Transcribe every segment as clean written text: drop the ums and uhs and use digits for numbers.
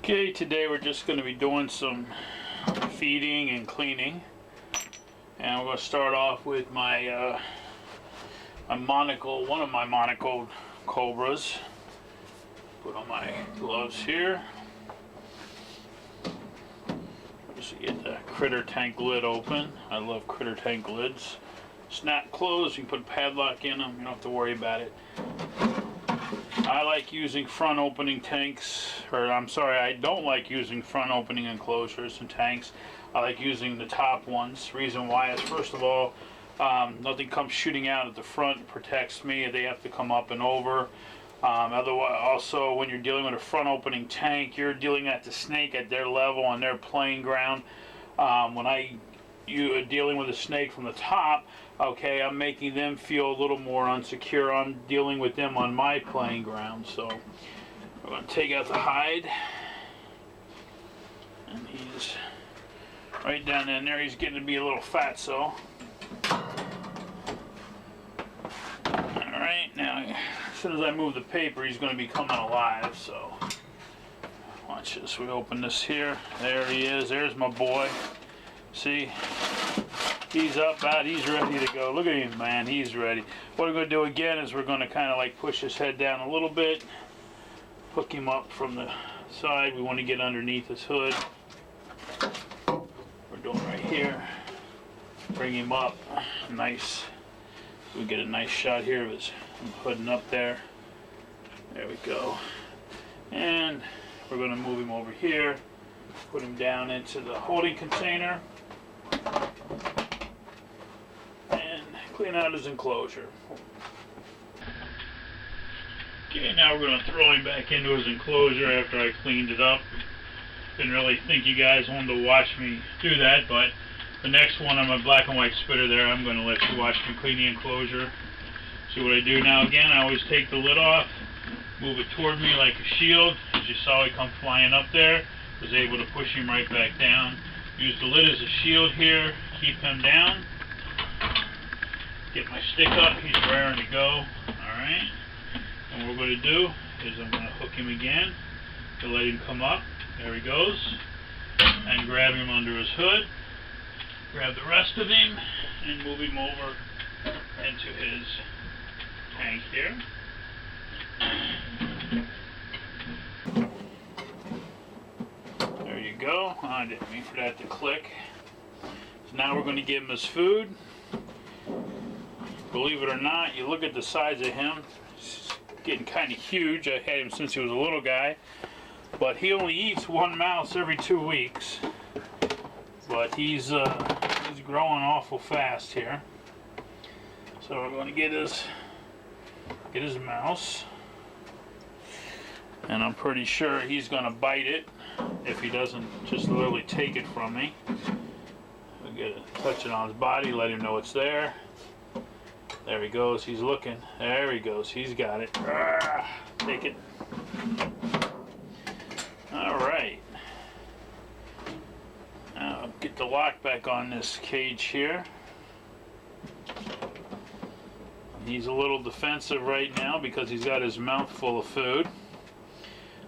Okay, today we're just going to be doing some feeding and cleaning, and we're going to start off with my one of my monocled cobras. Put on my gloves here. Just get the critter tank lid open. I love critter tank lids. Snap closed. You can put a padlock in them. You don't have to worry about it. I like using front opening tanks, I don't like using front opening enclosures and tanks. I like using the top ones. Reason why is, first of all, nothing comes shooting out at the front. It protects me. They have to come up and over. Otherwise, also, when you're dealing with a front opening tank, you're dealing at the snake at their level on their playing ground. When you're dealing with a snake from the top, okay, I'm making them feel a little more unsecure. I'm dealing with them on my playing ground. So we're going to take out the hide, and he's right down in there. He's getting to be a little fat, so. Alright, now as soon as I move the paper, he's going to be coming alive. So watch this. We open this here. There he is. There's my boy. See? He's up, he's ready to go. Look at him, man, he's ready. What we're going to do again is we're going to kind of like push his head down a little bit, hook him up from the side. We want to get underneath his hood. We're doing right here. Bring him up. Nice. We get a nice shot here of his hooding up there. There we go. And we're going to move him over here, put him down into the holding container. Clean out his enclosure. Okay, now we're going to throw him back into his enclosure after I cleaned it up. Didn't really think you guys wanted to watch me do that, but the next one on my black and white spitter there, I'm going to let you watch me clean the enclosure. See what I do now again, I always take the lid off, move it toward me like a shield. As you saw, he come flying up there. Was able to push him right back down. Use the lid as a shield here, keep him down. Get my stick up, he's raring to go. Alright. And what we're going to do is I'm going to hook him again to let him come up. There he goes. And grab him under his hood. Grab the rest of him and move him over into his tank here. There you go. I didn't mean for that to click. So now we're going to give him his food. Believe it or not, you look at the size of him, he's getting kind of huge. I had him since he was a little guy, but he only eats one mouse every 2 weeks. But he's growing awful fast here. So we're going to get his mouse, and I'm pretty sure he's going to bite it if he doesn't just literally take it from me. We'll get it, touch it on his body, let him know it's there. There he goes, he's looking. There he goes, he's got it. Take it. Alright. Now get the lock back on this cage here. He's a little defensive right now because he's got his mouth full of food.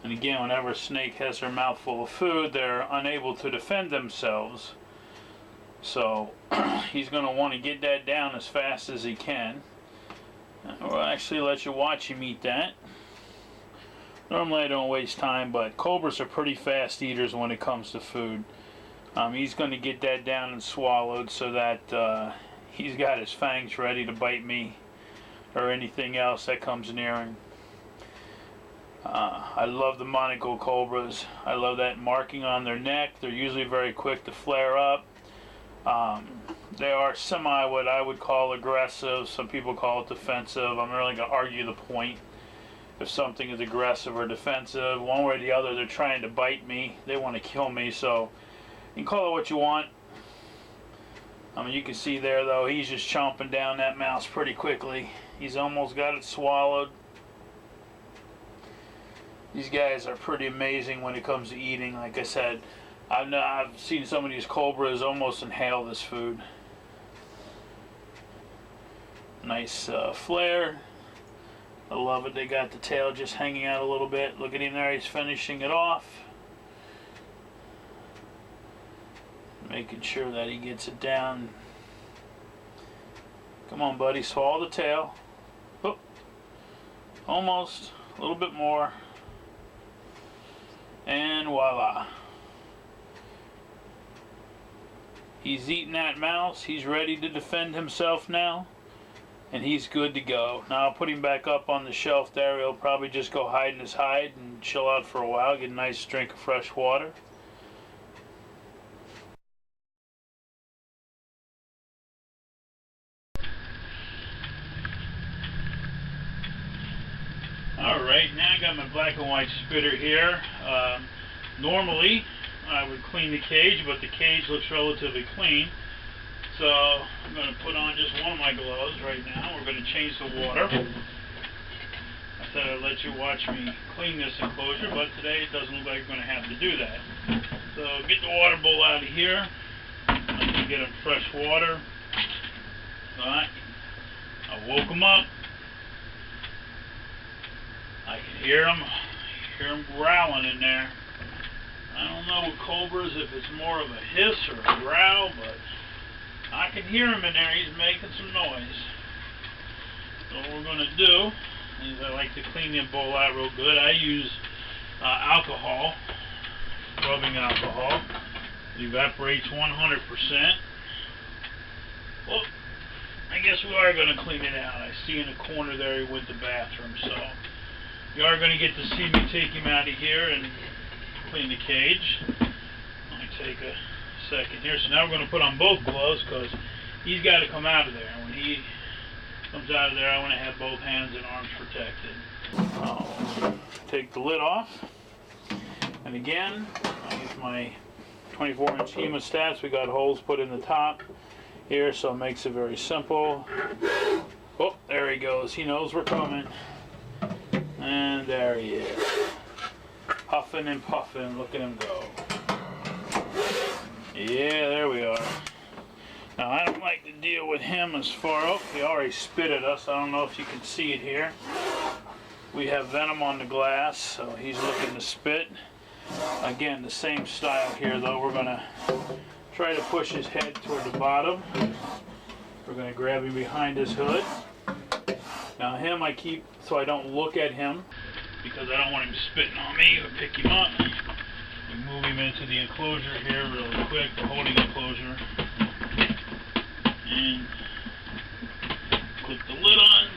And again, whenever a snake has their mouth full of food, they're unable to defend themselves. So he's going to want to get that down as fast as he can. We'll actually let you watch him eat that. Normally I don't waste time, but cobras are pretty fast eaters when it comes to food. He's going to get that down and swallowed so that he's got his fangs ready to bite me or anything else that comes near him. I love the monocle cobras. I love that marking on their neck. They're usually very quick to flare up. They are what I would call aggressive. Some people call it defensive. I'm not really going to argue the point. If something is aggressive or defensive, one way or the other, they're trying to bite me. They want to kill me, so you can call it what you want. I mean, you can see there, though, he's just chomping down that mouse pretty quickly. He's almost got it swallowed. These guys are pretty amazing when it comes to eating. Like I said, I've seen some of these cobras almost inhale this food. Nice flare. I love it. They got the tail just hanging out a little bit. Look at him there. He's finishing it off. Making sure that he gets it down. Come on, buddy, swallow the tail. Oh, almost, a little bit more. And voila. He's eating that mouse. He's ready to defend himself now. And he's good to go. Now I'll put him back up on the shelf there. He'll probably just go hide in his hide and chill out for a while, get a nice drink of fresh water. Alright, now I got my black and white spitter here. Normally I would clean the cage, but the cage looks relatively clean. So I'm going to put on just one of my gloves right now. We're going to change the water. I said I'd let you watch me clean this enclosure, but today it doesn't look like we're going to have to do that. So get the water bowl out of here. I'm going to get him fresh water. Alright. I woke him up. I can hear him growling in there. I don't know with cobras if it's more of a hiss or a growl, but I can hear him in there. He's making some noise. So what we're going to do is I like to clean the bowl out real good. I use alcohol, rubbing alcohol. It evaporates 100%. Well, I guess we are going to clean it out. I see in the corner there he went to the bathroom, so you are going to get to see me take him out of here and clean the cage. Let me take a second here. So now we're going to put on both gloves because he's got to come out of there. When he comes out of there, I want to have both hands and arms protected. I'll take the lid off. And again, I use my 24-inch hemostats. We got holes put in the top here, so it makes it very simple. Oh, there he goes. He knows we're coming. And there he is. Huffing and puffing. Look at him go. Yeah, there we are. Now, I don't like to deal with him as far up. He already spit at us. I don't know if you can see it here. We have venom on the glass, so he's looking to spit. Again, the same style here, though. We're going to try to push his head toward the bottom. We're going to grab him behind his hood. Now him I keep so I don't look at him because I don't want him spitting on me or pick him up. We move him into the enclosure here really quick, the holding enclosure. And clip the lid on.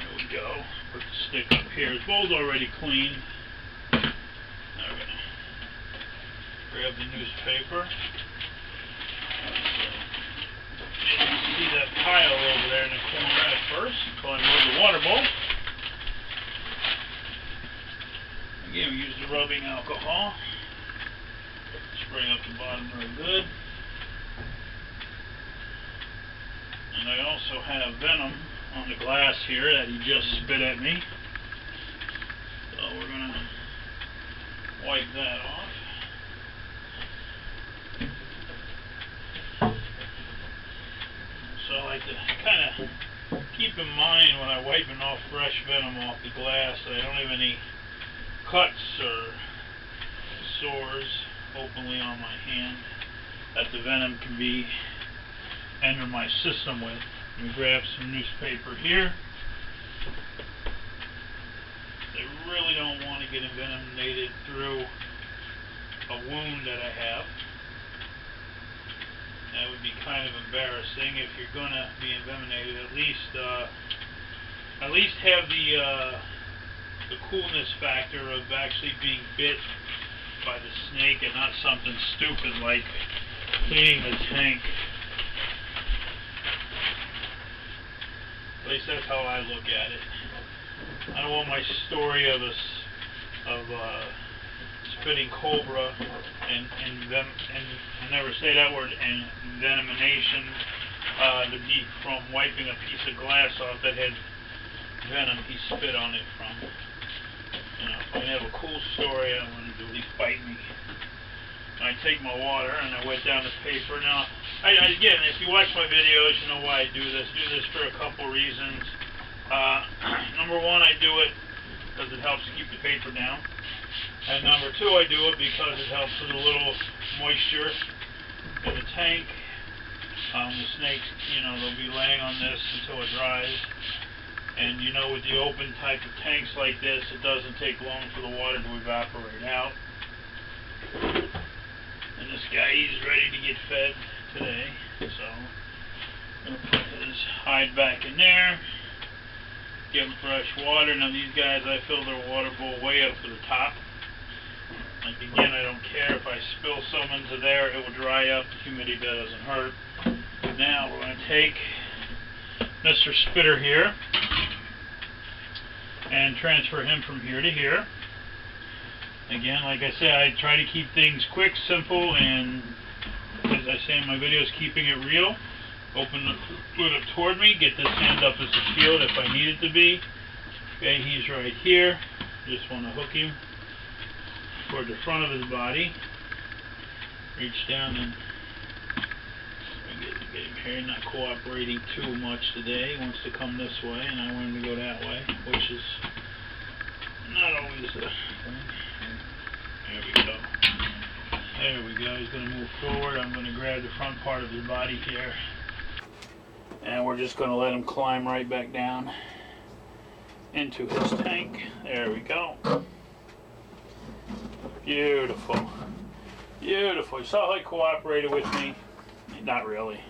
There we go. Put the stick up here. His bowl's already clean. Now we're going to grab the newspaper. See that pile over there in the corner at first. So I move the water bowl. Again, we use the rubbing alcohol. Spray up the bottom real good. And I also have venom on the glass here that he just spit at me. So we're going to wipe that off. So I like to kind of keep in mind when I'm wiping off fresh venom off the glass that I don't have any cuts or sores openly on my hand that the venom can be enter my system with. Let me grab some newspaper here. They really don't want to get envenomated through a wound that I have. That would be kind of embarrassing. If you're going to be envenomated, at least have the coolness factor of actually being bit by the snake and not something stupid like cleaning the tank. At least that's how I look at it. I don't want my story of a spitting cobra and I never say that word, and envenomation to be from wiping a piece of glass off that had venom he spit on it from. You know, if I have a cool story, I want to do at least bite me. I take my water and I wet down the paper. Now, again, if you watch my videos, you know why I do this. I do this for a couple reasons. Number one, I do it because it helps keep the paper down. And number two, I do it because it helps with a little moisture in the tank. The snakes, they'll be laying on this until it dries. And with the open type of tanks like this, it doesn't take long for the water to evaporate out. And this guy, he's ready to get fed today. So I'm going to put his hide back in there. Give him fresh water. Now these guys, I fill their water bowl way up to the top. Like again, I don't care if I spill some into there, it will dry up. The humidity doesn't hurt. Now we're going to take Mr. Spitter here and transfer him from here to here. Again, like I said, I try to keep things quick, simple, and as I say in my videos, keeping it real. Open the foot up toward me, get this hand up as a shield if I need it to be. Okay, he's right here. Just want to hook him toward the front of his body. Reach down and get him here. Not cooperating too much today. He wants to come this way, and I want him to go that way, which is not always the thing. There we go. There we go. He's going to move forward. I'm going to grab the front part of his body here. And we're just going to let him climb right back down into his tank. There we go. Beautiful. Beautiful. You saw how he cooperated with me? Not really.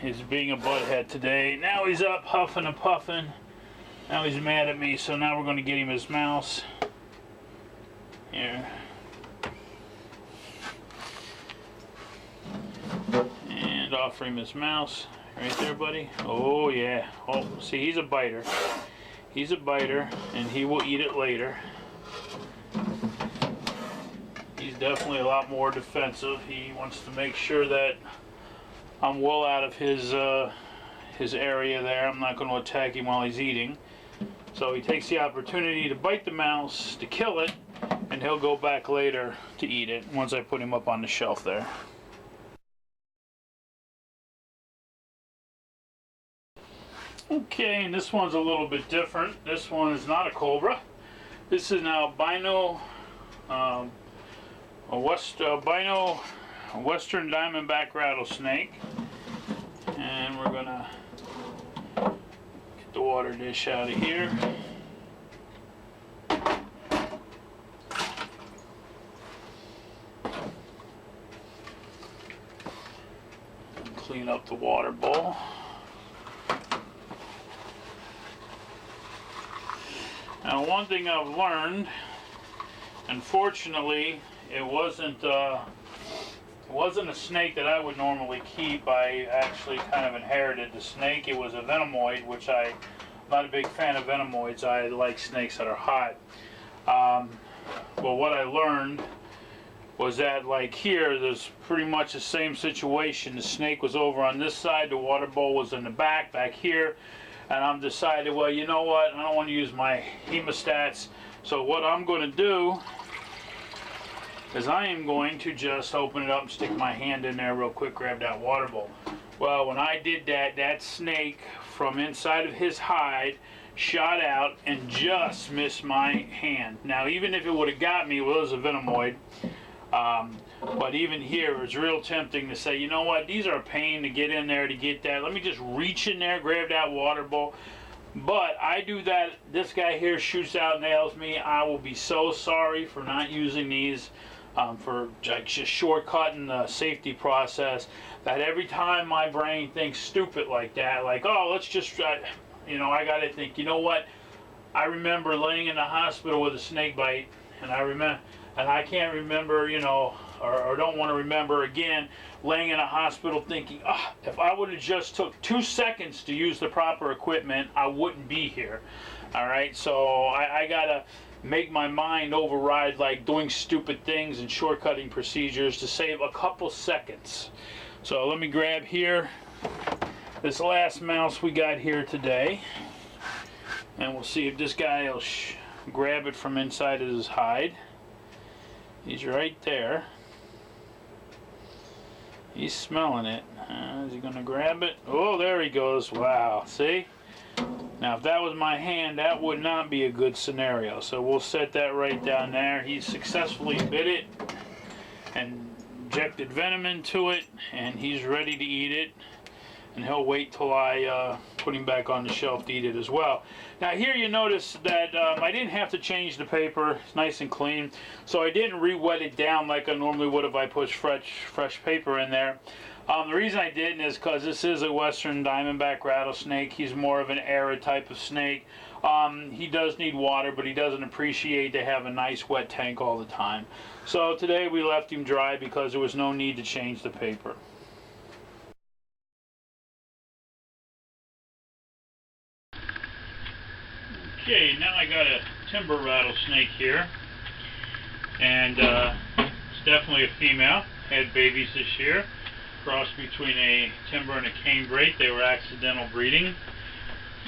He's being a butthead today. Now he's up huffing and puffing. Now he's mad at me, so now we're going to get him his mouse. Here. And offer him his mouse. Right there, buddy. Oh, yeah. Oh, see, he's a biter. He's a biter, and he will eat it later. He's definitely a lot more defensive. He wants to make sure that I'm well out of his area there. I'm not going to attack him while he's eating. So he takes the opportunity to bite the mouse, to kill it, and he'll go back later to eat it once I put him up on the shelf there. Okay, and this one's a little bit different. This one is not a cobra. This is an albino, albino western diamondback rattlesnake. And we're gonna get the water dish out of here. And clean up the water bowl. Now, one thing I've learned, unfortunately, it wasn't a snake that I would normally keep. I actually kind of inherited the snake. It was a venomoid, which I'm not a big fan of venomoids. I like snakes that are hot. Well, what I learned was that, like here, there's pretty much the same situation. The snake was over on this side, the water bowl was in the back here. And I'm decided, well, you know what, I don't want to use my hemostats, so what I'm going to do is I am going to just open it up and stick my hand in there real quick, grab that water bowl. Well, when I did that, that snake from inside of his hide shot out and just missed my hand. Now, even if it would have got me, well, it was a venomoid. But even here, it's real tempting to say, you know what, these are a pain to get in there to get that. Let me just reach in there, grab that water bowl. But I do that, this guy here shoots out, nails me. I will be so sorry for not using these, for just shortcutting the safety process. That every time my brain thinks stupid like that, like, oh, let's just try, I got to think, you know what, I remember laying in the hospital with a snake bite, and I can't remember, or don't want to remember again, laying in a hospital thinking, oh, if I would have just took 2 seconds to use the proper equipment, I wouldn't be here. All right, so I gotta make my mind override like doing stupid things and shortcutting procedures to save a couple seconds. So let me grab here this last mouse we got here today, and we'll see if this guy will grab it from inside of his hide. He's right there. He's smelling it. Is he going to grab it? Oh, there he goes. Wow. See? Now, if that was my hand, that would not be a good scenario. So we'll set that right down there. He successfully bit it and injected venom into it, and he's ready to eat it. And he'll wait till I put him back on the shelf to eat it as well. Now here you notice that I didn't have to change the paper. It's nice and clean. So I didn't re-wet it down like I normally would if I put fresh paper in there. The reason I didn't is because this is a western diamondback rattlesnake. He's more of an arid type of snake. He does need water, but he doesn't appreciate to have a nice wet tank all the time. So today we left him dry because there was no need to change the paper. Okay, now I got a timber rattlesnake here, and it's definitely a female. Had babies this year, crossed between a timber and a canebrake. They were accidental breeding,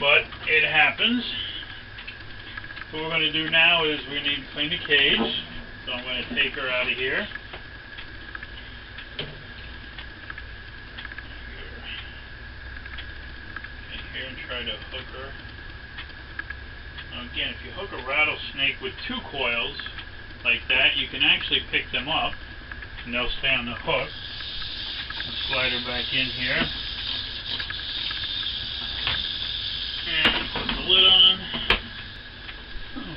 but it happens. What we're going to do now is we need to clean the cage, so I'm going to take her out of here. In here and try to hook her. Now again, if you hook a rattlesnake with 2 coils like that, you can actually pick them up and they'll stay on the hook. I'll slide her back in here and put the lid on.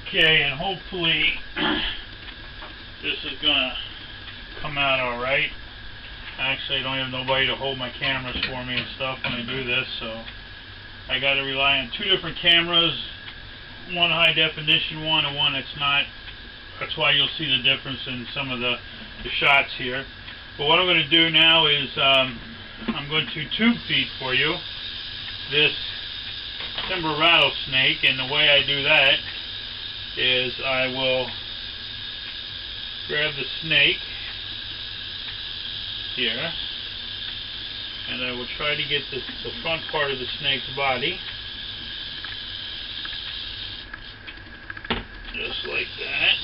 Okay, and hopefully this is gonna come out alright. Actually, I don't have nobody to hold my cameras for me and stuff when I do this, so I gotta rely on 2 different cameras. One high definition one and one that's not. That's why you'll see the difference in some of the shots here. But what I'm going to do now is I'm going to tube feed for you this timber rattlesnake, and the way I do that is I will grab the snake here and I will try to get the front part of the snake's body. Just like that.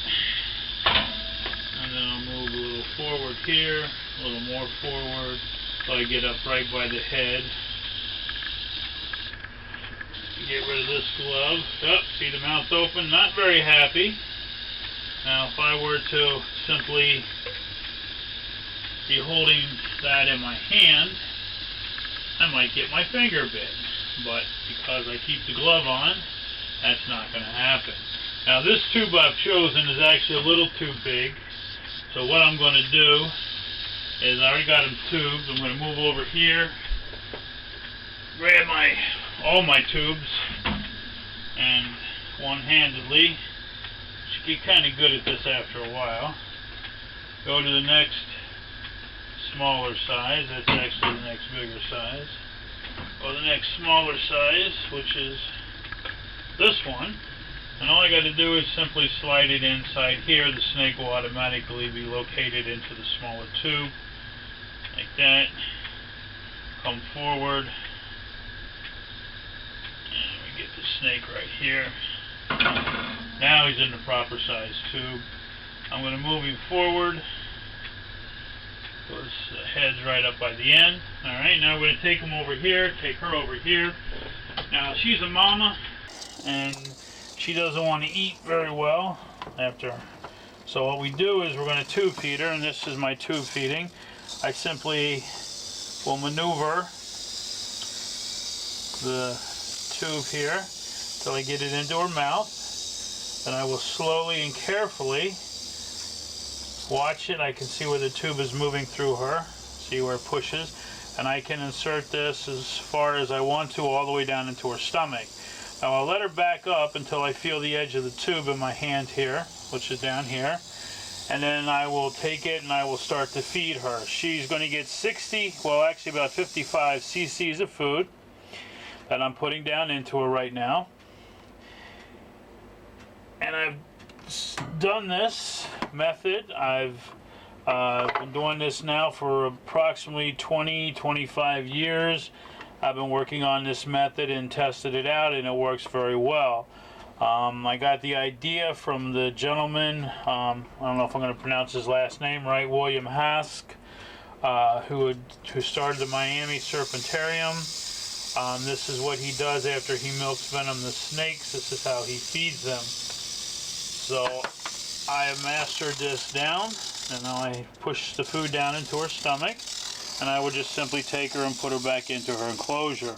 And then I'll move a little forward here, a little more forward, till I get up right by the head. Get rid of this glove. Oh, see the mouth open? Not very happy. Now, if I were to simply be holding that in my hand, I might get my finger bit. But because I keep the glove on, that's not going to happen. Now this tube I've chosen is actually a little too big, so what I'm going to do is I already got them tubed. I'm going to move over here, grab all my tubes, and one-handedly, should get kind of good at this after a while, go to the next smaller size. That's actually the next bigger size, or the next smaller size, which is this one. And all I got to do is simply slide it inside here. The snake will automatically be located into the smaller tube, like that. Come forward, and we get the snake right here. Now he's in the proper size tube. I'm going to move him forward. His head's right up by the end. Alright, now we're going to take him over here, take her over here. Now she's a mama, and she doesn't want to eat very well after. So what we do is we're going to tube feed her, and this is my tube feeding. I simply will maneuver the tube here until I get it into her mouth. Then I will slowly and carefully watch it. I can see where the tube is moving through her, see where it pushes, and I can insert this as far as I want to, all the way down into her stomach. Now I'll let her back up until I feel the edge of the tube in my hand here, which is down here, and then I will take it and I will start to feed her. She's going to get 60, well actually about 55 cc's of food that I'm putting down into her right now. And I've done this method. I've been doing this now for approximately 20-25 years. I've been working on this method and tested it out, and it works very well. I got the idea from the gentleman, I don't know if I'm going to pronounce his last name right, William Hask, who started the Miami Serpentarium. This is what he does after he milks venom the snakes. This is how he feeds them. So I have mastered this down, and now I push the food down into her stomach, and I would just simply take her and put her back into her enclosure.